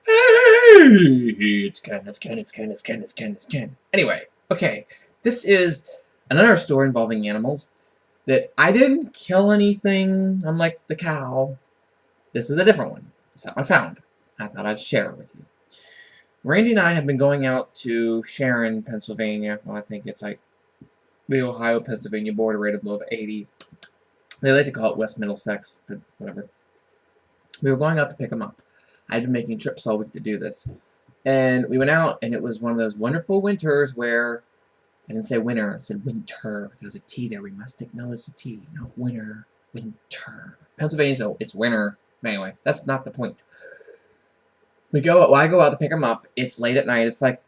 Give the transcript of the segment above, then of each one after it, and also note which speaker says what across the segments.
Speaker 1: It's Ken. Anyway, okay, this is another story involving animals that I didn't kill anything, unlike the cow. This is a different one. Something I found. I thought I'd share it with you. Randy and I have been going out to Sharon, Pennsylvania. Well, I think it's like the Ohio-Pennsylvania border right above 80. They like to call it West Middlesex, but whatever. We were going out to pick them up. I'd been making trips all week to do this. And we went out, and it was one of those wonderful winters where, I didn't say winter, I said winter. There's a T there. We must acknowledge the T. No, winter. Winter. Pennsylvania, so it's winter. Anyway, that's not the point. I go out to pick them up. It's late at night. It's like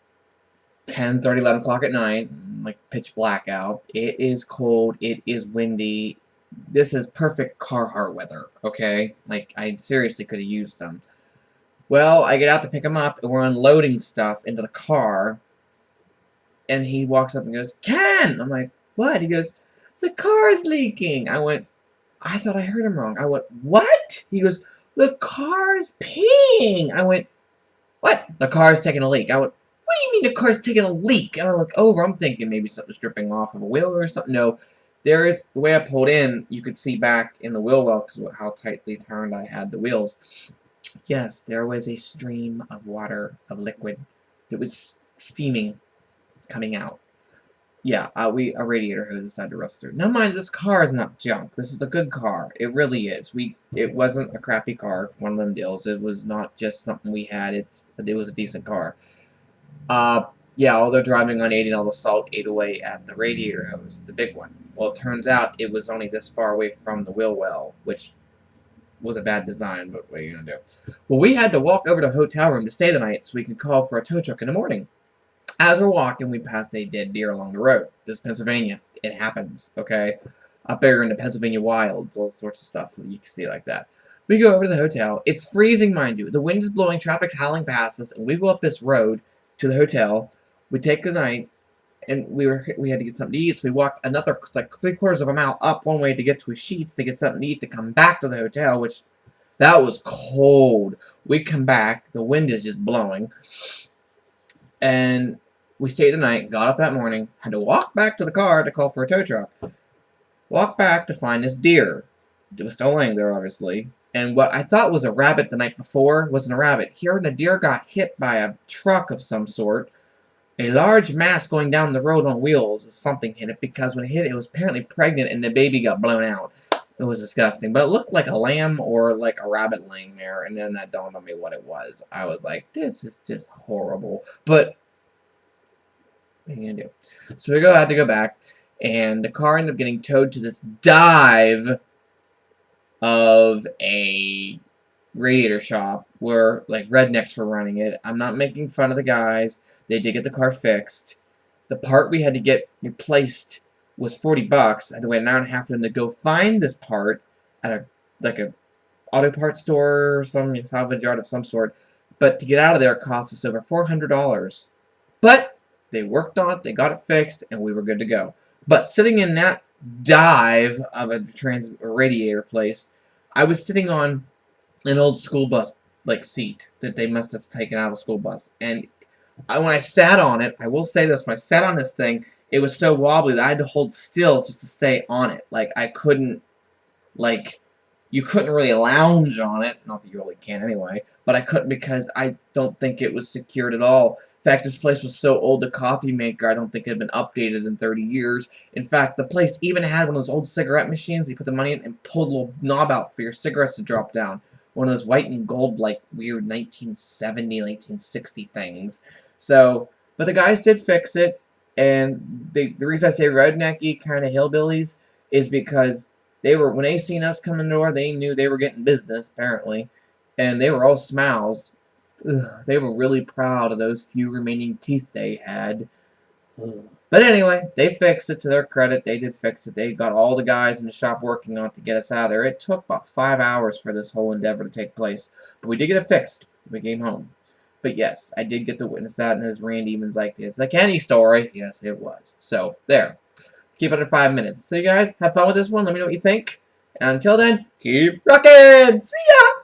Speaker 1: 10:30, 11 o'clock at night. Like pitch black out. It is cold. It is windy. This is perfect Carhartt weather, okay? Like, I seriously could have used them. Well, I get out to pick him up, and we're unloading stuff into the car, and he walks up and goes, Ken! I'm like, what? He goes, the car's leaking. I went, I thought I heard him wrong. I went, what? He goes, the car's peeing. I went, what? The car's taking a leak. I went, what do you mean the car's taking a leak? And I look over, I'm thinking maybe something's dripping off of a wheel or something. No. There is, the way I pulled in, you could see back in the wheel well because of how tightly turned I had the wheels. Yes, there was a stream of water, of liquid, that was steaming, coming out. Yeah, a radiator hose decided to rust through. Now mind, this car is not junk. This is a good car. It really is. It wasn't a crappy car, one of them deals. It was not just something we had. It was a decent car. Yeah, although driving on 80 and all the salt ate away at the radiator hose, the big one. Well, it turns out it was only this far away from the wheel well, which was a bad design, but what are you going to do? Well, we had to walk over to the hotel room to stay the night so we could call for a tow truck in the morning. As we're walking, we passed a dead deer along the road. This is Pennsylvania. It happens, okay? Up there in the Pennsylvania wilds, all sorts of stuff that you can see like that. We go over to the hotel. It's freezing, mind you. The wind is blowing, traffic's howling past us, and we go up this road to the hotel. We take the night, and we had to get something to eat, so we walked another, like, 3/4 of a mile up one way to get to his sheets to get something to eat to come back to the hotel, which, that was cold. We come back, the wind is just blowing, and we stayed the night, got up that morning, had to walk back to the car to call for a tow truck. Walk back to find this deer. It was still laying there, obviously, and what I thought was a rabbit the night before wasn't a rabbit. Here, the deer got hit by a truck of some sort. A large mass going down the road on wheels. Something hit it because when it hit it, it was apparently pregnant and the baby got blown out. It was disgusting. But it looked like a lamb or like a rabbit laying there. And then that dawned on me what it was. I was like, this is just horrible. But what are you going to do? So we had to go back. And the car ended up getting towed to this dive of a radiator shop where like rednecks were running it. I'm not making fun of the guys. They did get the car fixed. The part we had to get replaced was $40. I had to wait an hour and a half for them to go find this part at a auto parts store or some salvage yard of some sort. But to get out of there, it cost us over $400. But they worked on it, they got it fixed, and we were good to go. But sitting in that dive of a radiator place, I was sitting on an old school bus like seat that they must have taken out of a school bus, and when I sat on it, I will say this, when I sat on this thing, it was so wobbly that I had to hold still just to stay on it. Like, I couldn't, like, you couldn't really lounge on it. Not that you really can anyway. But I couldn't because I don't think it was secured at all. In fact, this place was so old, the coffee maker, I don't think it had been updated in 30 years. In fact, the place even had one of those old cigarette machines. You put the money in and pulled a little knob out for your cigarettes to drop down. One of those white and gold, like, weird 1970, 1960 things. So, but the guys did fix it, and the reason I say rednecky kind of hillbillies is because when they seen us come in the door, they knew they were getting business, apparently, and they were all smiles. Ugh, they were really proud of those few remaining teeth they had. Ugh. But anyway, they fixed it. To their credit, they did fix it. They got all the guys in the shop working on it to get us out of there. It took about 5 hours for this whole endeavor to take place, but we did get it fixed. We came home. But yes, I did get to witness that, and as Randy even's like, it's like any story. Yes, it was. So, there. Keep it under 5 minutes. So you guys, have fun with this one. Let me know what you think. And until then, keep rocking! See ya!